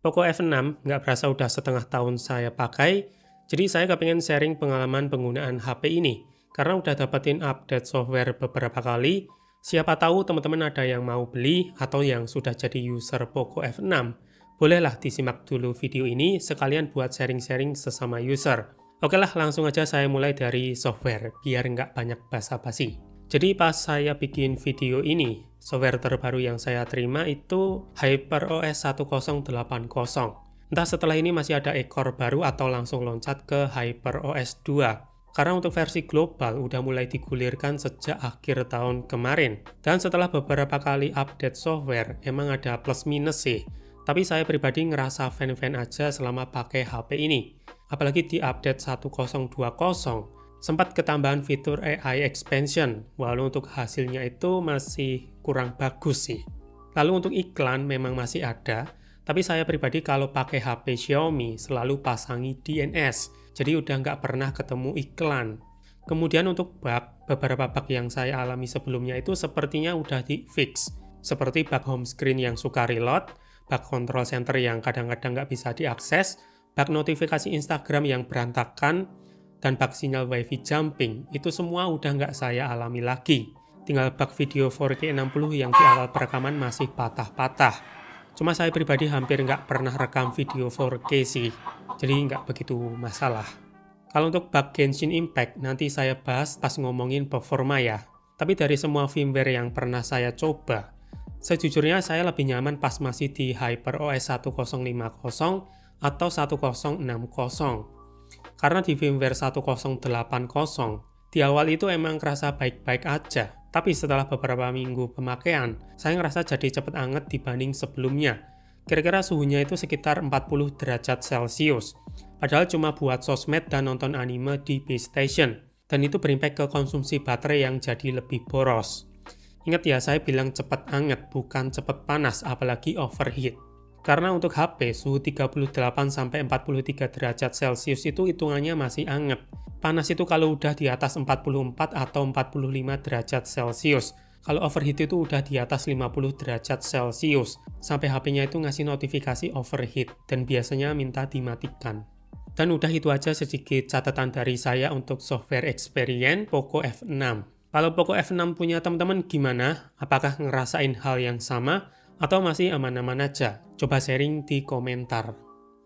Poco F6 nggak berasa udah setengah tahun saya pakai, jadi saya kepengen sharing pengalaman penggunaan HP ini. Karena udah dapetin update software beberapa kali, siapa tahu teman-teman ada yang mau beli atau yang sudah jadi user Poco F6. Bolehlah disimak dulu video ini sekalian buat sharing-sharing sesama user. Oke lah, langsung aja saya mulai dari software, biar nggak banyak basa-basi. Jadi pas saya bikin video ini, software terbaru yang saya terima itu HyperOS 1080. Entah setelah ini masih ada ekor baru atau langsung loncat ke HyperOS 2. Karena untuk versi global udah mulai digulirkan sejak akhir tahun kemarin. Dan setelah beberapa kali update software, emang ada plus minus sih. Tapi saya pribadi ngerasa fan-fan aja selama pakai HP ini. Apalagi di update 1020, sempat ketambahan fitur AI expansion, walau untuk hasilnya itu masih kurang bagus sih. Lalu untuk iklan memang masih ada, tapi saya pribadi kalau pakai HP Xiaomi selalu pasangi DNS, jadi udah nggak pernah ketemu iklan. Kemudian untuk beberapa bug yang saya alami sebelumnya itu sepertinya udah di-fix, seperti bug home screen yang suka reload, bug control center yang kadang-kadang nggak bisa diakses, bug notifikasi Instagram yang berantakan, dan bug sinyal WiFi jumping, itu semua udah nggak saya alami lagi. Tinggal bug video 4K 60 yang di awal perekaman masih patah-patah. Cuma saya pribadi hampir nggak pernah rekam video 4K sih, jadi nggak begitu masalah. Kalau untuk bug Genshin Impact, nanti saya bahas pas ngomongin performa ya. Tapi dari semua firmware yang pernah saya coba, sejujurnya saya lebih nyaman pas masih di HyperOS 1050 atau 1060. Karena di firmware 1080, di awal itu emang kerasa baik-baik aja. Tapi setelah beberapa minggu pemakaian, saya ngerasa jadi cepet anget dibanding sebelumnya. Kira-kira suhunya itu sekitar 40 derajat Celcius. Padahal cuma buat sosmed dan nonton anime di base station. Dan itu berimpact ke konsumsi baterai yang jadi lebih boros. Ingat ya, saya bilang cepet anget, bukan cepet panas, apalagi overheat. Karena untuk HP, suhu 38-43 derajat Celcius itu hitungannya masih anget. Panas itu kalau udah di atas 44 atau 45 derajat Celcius. Kalau overheat itu udah di atas 50 derajat Celcius. Sampai HP-nya itu ngasih notifikasi overheat dan biasanya minta dimatikan. Dan udah itu aja sedikit catatan dari saya untuk software experience Poco F6. Kalau Poco F6 punya teman-teman gimana? Apakah ngerasain hal yang sama? Atau masih aman-aman aja? Coba sharing di komentar.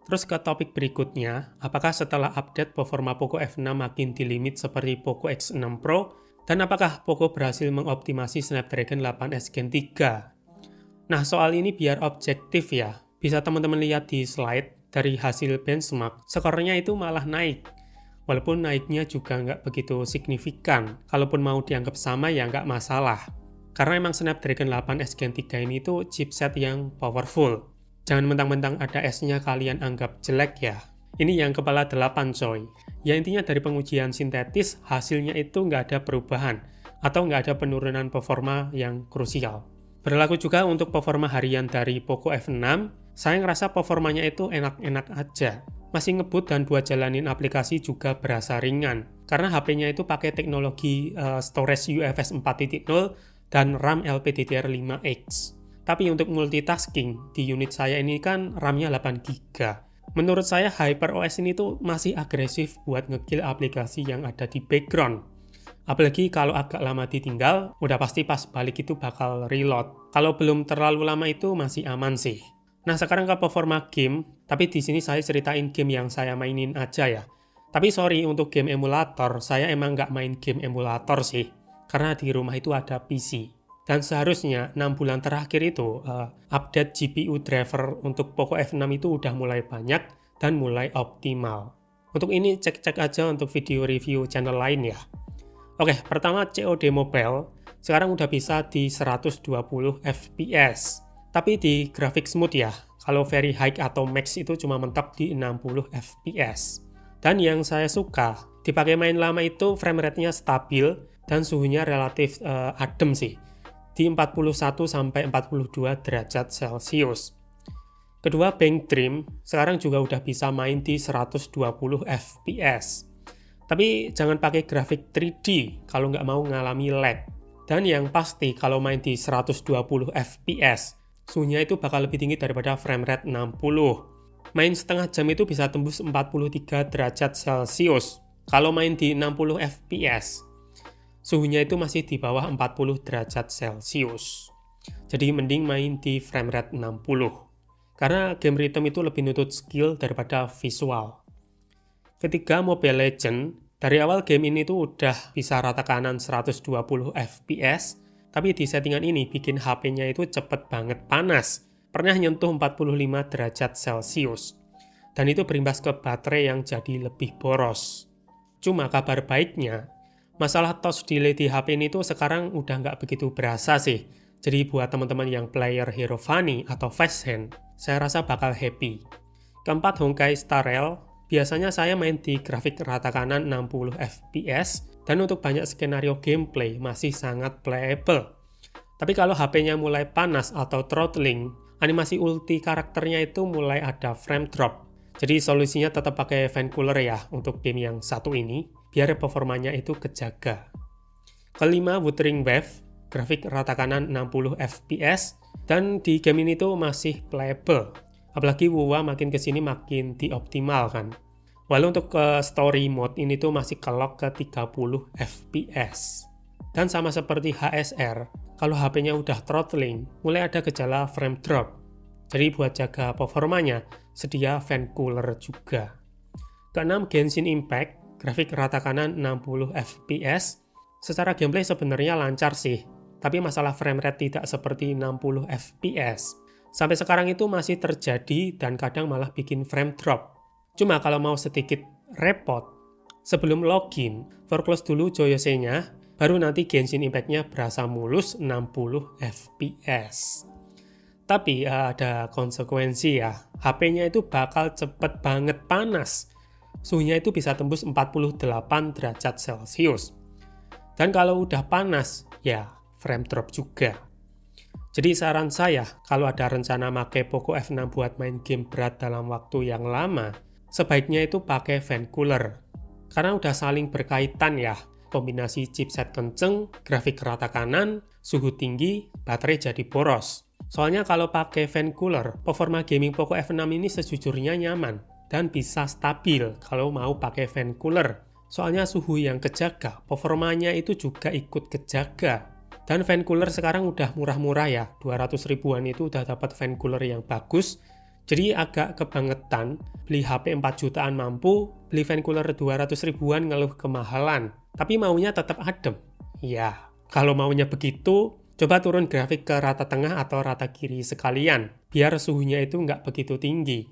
Terus ke topik berikutnya, apakah setelah update performa Poco F6 makin di limit seperti Poco X6 Pro? Dan apakah Poco berhasil mengoptimasi Snapdragon 8S Gen 3? Nah, soal ini biar objektif ya. Bisa teman-teman lihat di slide, dari hasil benchmark, skornya itu malah naik. Walaupun naiknya juga nggak begitu signifikan. Kalaupun mau dianggap sama ya nggak masalah. Karena emang Snapdragon 8S Gen 3 ini tuh chipset yang powerful. Jangan mentang-mentang ada S-nya kalian anggap jelek ya. Ini yang kepala 8 coy. Ya intinya dari pengujian sintetis, hasilnya itu nggak ada perubahan. Atau nggak ada penurunan performa yang krusial. Berlaku juga untuk performa harian dari Poco F6. Saya ngerasa performanya itu enak-enak aja. Masih ngebut dan buat jalanin aplikasi juga berasa ringan. Karena HP-nya itu pakai teknologi storage UFS 4.0 dan RAM LPDDR5X. Tapi untuk multitasking, di unit saya ini kan RAM-nya 8GB. Menurut saya HyperOS ini tuh masih agresif buat ngekill aplikasi yang ada di background. Apalagi kalau agak lama ditinggal, udah pasti pas balik itu bakal reload. Kalau belum terlalu lama itu masih aman sih. Nah sekarang ke performa game, tapi di sini saya ceritain game yang saya mainin aja ya. Tapi sorry, untuk game emulator, saya emang nggak main game emulator sih. Karena di rumah itu ada PC. Dan seharusnya 6 bulan terakhir itu update GPU driver untuk Poco F6 itu udah mulai banyak dan mulai optimal. Untuk ini cek-cek aja untuk video review channel lain ya. Oke, pertama COD Mobile sekarang udah bisa di 120 fps. Tapi di graphics mode ya, kalau very high atau max itu cuma mentok di 60 fps. Dan yang saya suka, dipakai main lama itu frame rate-nya stabil dan suhunya relatif adem sih. Di 41-42 derajat Celcius. Kedua, Bang Dream sekarang juga udah bisa main di 120 fps. Tapi jangan pakai grafik 3D kalau nggak mau ngalami lag. Dan yang pasti kalau main di 120 fps, suhunya itu bakal lebih tinggi daripada frame rate 60. Main setengah jam itu bisa tembus 43 derajat Celcius. Kalau main di 60 fps, suhunya itu masih di bawah 40 derajat Celcius. Jadi mending main di frame rate 60. Karena game rhythm itu lebih nutut skill daripada visual. Ketiga, Mobile Legends. Dari awal game ini tuh udah bisa rata kanan 120 fps, tapi di settingan ini bikin HP-nya itu cepet banget panas. Pernah nyentuh 45 derajat Celcius. Dan itu berimbas ke baterai yang jadi lebih boros. Cuma kabar baiknya, masalah touch delay di HP ini tuh sekarang udah nggak begitu berasa sih. Jadi buat teman-teman yang player Hero Funny atau Fast Hand, saya rasa bakal happy. Keempat, Honkai Star Rail. Biasanya saya main di grafik rata kanan 60 fps, dan untuk banyak skenario gameplay masih sangat playable. Tapi kalau HP-nya mulai panas atau throttling, animasi ulti karakternya itu mulai ada frame drop. Jadi solusinya tetap pakai fan cooler ya untuk game yang satu ini, biar performanya itu kejaga. Kelima, Wuthering Waves, grafik rata kanan 60 fps, dan di game ini tuh masih playable. Apalagi WoW makin kesini makin dioptimal kan. Walau untuk ke story mode ini tuh masih kelok ke 30 fps. Dan sama seperti HSR, kalau HP-nya udah throttling, mulai ada gejala frame drop. Jadi buat jaga performanya, sedia fan cooler juga. Keenam, Genshin Impact, grafik rata kanan 60 fps. Secara gameplay sebenarnya lancar sih, tapi masalah frame rate tidak seperti 60 fps. Sampai sekarang itu masih terjadi dan kadang malah bikin frame drop. Cuma kalau mau sedikit repot, sebelum login, foreclose dulu Joyose-nya, baru nanti Genshin Impact-nya berasa mulus 60 fps. Tapi ada konsekuensi ya, HP-nya itu bakal cepet banget panas. Suhunya itu bisa tembus 48 derajat Celcius. Dan kalau udah panas, ya frame drop juga. Jadi saran saya, kalau ada rencana pakai Poco F6 buat main game berat dalam waktu yang lama, sebaiknya itu pakai fan cooler. Karena udah saling berkaitan ya, kombinasi chipset kenceng, grafik rata kanan, suhu tinggi, baterai jadi boros. Soalnya kalau pakai fan cooler, performa gaming Poco F6 ini sejujurnya nyaman dan bisa stabil kalau mau pakai fan cooler. Soalnya suhu yang kejaga, performanya itu juga ikut kejaga. Dan fan cooler sekarang udah murah-murah ya, 200 ribuan itu udah dapat fan cooler yang bagus. Jadi agak kebangetan, beli HP 4 jutaan mampu, beli fan cooler 200 ribuan ngeluh kemahalan. Tapi maunya tetap adem. Ya, kalau maunya begitu, coba turun grafik ke rata tengah atau rata kiri sekalian, biar suhunya itu nggak begitu tinggi.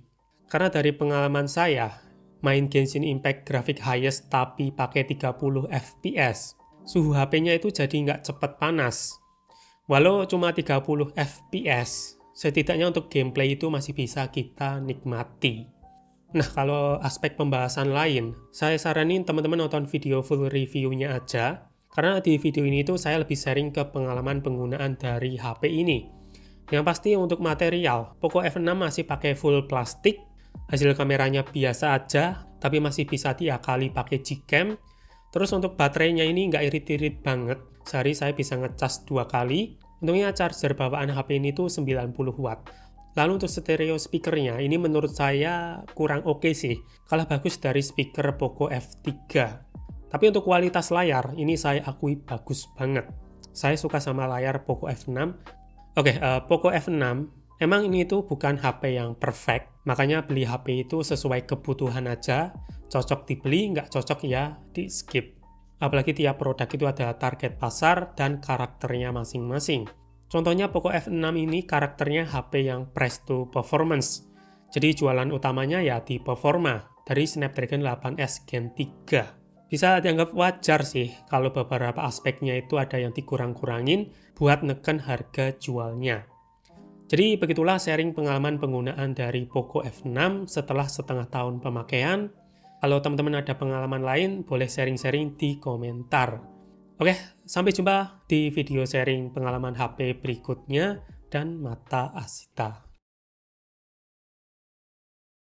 Karena dari pengalaman saya, main Genshin Impact grafik highest tapi pakai 30 fps, suhu HP-nya itu jadi nggak cepet panas. Walau cuma 30 fps, setidaknya untuk gameplay itu masih bisa kita nikmati. Nah, kalau aspek pembahasan lain, saya saranin teman-teman nonton video full review-nya aja, karena di video ini tuh saya lebih sharing ke pengalaman penggunaan dari HP ini. Yang pasti untuk material, Poco F6 masih pakai full plastik, hasil kameranya biasa aja, tapi masih bisa diakali pakai Gcam. Terus untuk baterainya ini nggak irit-irit banget, sehari saya bisa ngecas 2 kali. Untungnya charger bawaan HP ini tuh 90 watt. Lalu untuk stereo speakernya, ini menurut saya kurang oke sih, kalah bagus dari speaker Poco F3. Tapi untuk kualitas layar, ini saya akui bagus banget. Saya suka sama layar Poco F6. Poco F6, emang ini tuh bukan HP yang perfect, makanya beli HP itu sesuai kebutuhan aja, cocok dibeli, nggak cocok ya di skip. Apalagi tiap produk itu ada target pasar dan karakternya masing-masing. Contohnya Poco F6 ini karakternya HP yang press to performance. Jadi jualan utamanya ya di performa, dari Snapdragon 8S Gen 3. Bisa dianggap wajar sih kalau beberapa aspeknya itu ada yang dikurang-kurangin buat neken harga jualnya. Jadi begitulah sharing pengalaman penggunaan dari Poco F6 setelah setengah tahun pemakaian. Kalau teman-teman ada pengalaman lain, boleh sharing-sharing di komentar. Oke, sampai jumpa di video sharing pengalaman HP berikutnya dan Mata Asita.